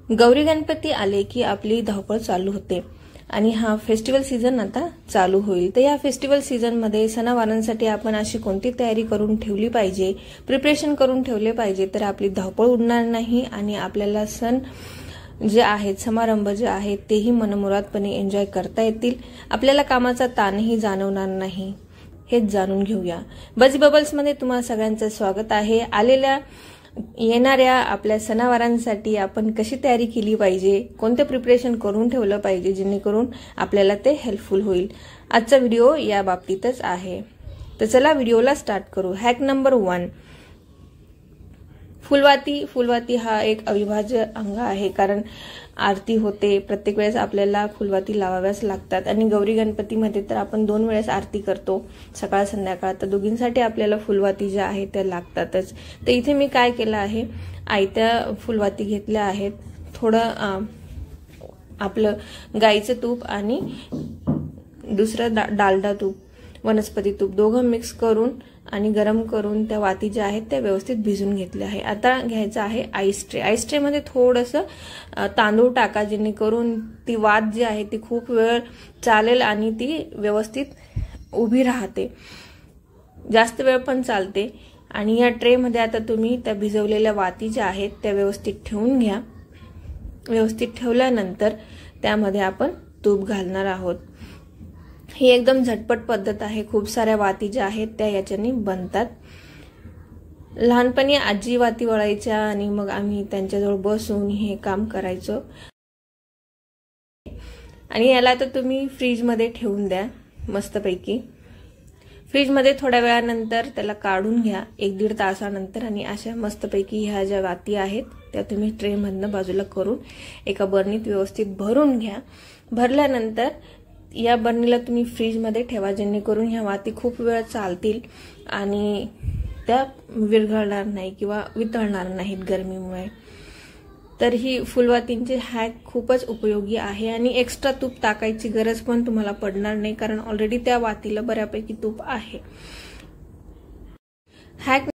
गौरी गणपती आले की आपली धावपळ चालू होते आणि हा फेस्टिवल सीझन आता चालू होईल। तर या फेस्टिवल सीझन मध्ये सणावारांसाठी आपण अशी कोणती तयारी करून ठेवली पाहिजे, प्रिपरेशन करून ठेवले पाहिजे तर आपली धावपळ उडणार नाही आणि आपल्याला सण जे आहेत, समारंभ जे आहेत तेही मनमुरादपणे एन्जॉय करता येतील। आपल्याला कामाचा ताणही जाणवणार नाही, हेच जाणून घेऊया। बजी बबल्स मध्ये तुम्हा सगळ्यांचं स्वागत आहे। येणाऱ्या आपल्या सणावारांसाठी आपण कशी तयारी केली पाहिजे, कोणते प्रिपरेशन करून ठेवलं पाहिजे जेणेकरून आपल्याला ते हेल्पफुल होईल। आजचा व्हिडिओ या बाबतीतच आहे। तर चला व्हिडिओला स्टार्ट करू। हॅक नंबर 1, फुलवाती हा एक अविभाज्य अंग आहे, कारण आरती होते प्रत्येक वेळेस आपल्याला फुलवाती लावाव्याच लागतात आणि गौरी गणपतीमध्ये तर आपण 2 वेळेस आरती करतो, सकाळ संध्याकाळ। तर दोघींसाठी आपल्याला फुलवाती ज्या आहेत त्या लागतातच। तर इथे मी काय केलं आहे, आयत्या फुलवाती घेतल्या आहेत, थोडं आपलं गाईचं तूप आणि दुसरं डालडा तूप, वनस्पती तूप दोघं मिक्स करून आणि गरम करून त्या वाती ज्या आहेत त्या व्यवस्थित भिजून घेतल्या आहे। आता घ्यायचं आहे आईस ट्रे। आईस ट्रे मध्ये थोडंसं तांदूळ टाका जेणेकरून ती वात जी आहे ती खूप वेळ चालेल आणि ती व्यवस्थित उभी राहते, जास्त वेळ पण चालते। आणि या ट्रे मध्ये आता तुम्ही त्या भिजवलेल्या वाती ज्या आहेत त्या व्यवस्थित ठेवून घ्या। व्यवस्थित ठेवल्यानंतर त्यामध्ये आपण तूप घालणार आहोत। ही एकदम झटपट पद्धत आहे, खूप साऱ्या वाती ज्या आहेत त्या याच्याने बनतात। लहानपणी आजी वाती वळायच्या आणि मग आम्ही त्यांच्याजवळ बसून हे काम करायचो। आणि याला आता तुम्ही फ्रीज मध्ये ठेवून द्या मस्तपैकी। फ्रीज मध्ये थोड्या वेळानंतर त्याला काढून घ्या, 1-1.5 तासानंतर, आणि अशा मस्तपैकी ह्या ज्या वाती आहेत त्या तुम्ही ट्रे मधनं बाजूला करून एका बरणीत व्यवस्थित भरून घ्या। भरल्यानंतर या बरणीला तुम्ही फ्रीज मध्ये ठेवा जेणेकरून ह्या वाती खूप वेळ चालतील आणि त्या विरघळणार नाही किंवा वितळणार नाहीत गरमीमुळे। तर ही फुलवातींचे हॅक खूपच उपयोगी आहे आणि एक्स्ट्रा तूप टाकायची गरज पण तुम्हाला पडणार नाही, कारण ऑलरेडी त्या वातीला बऱ्यापैकी तूप आहे। हॅक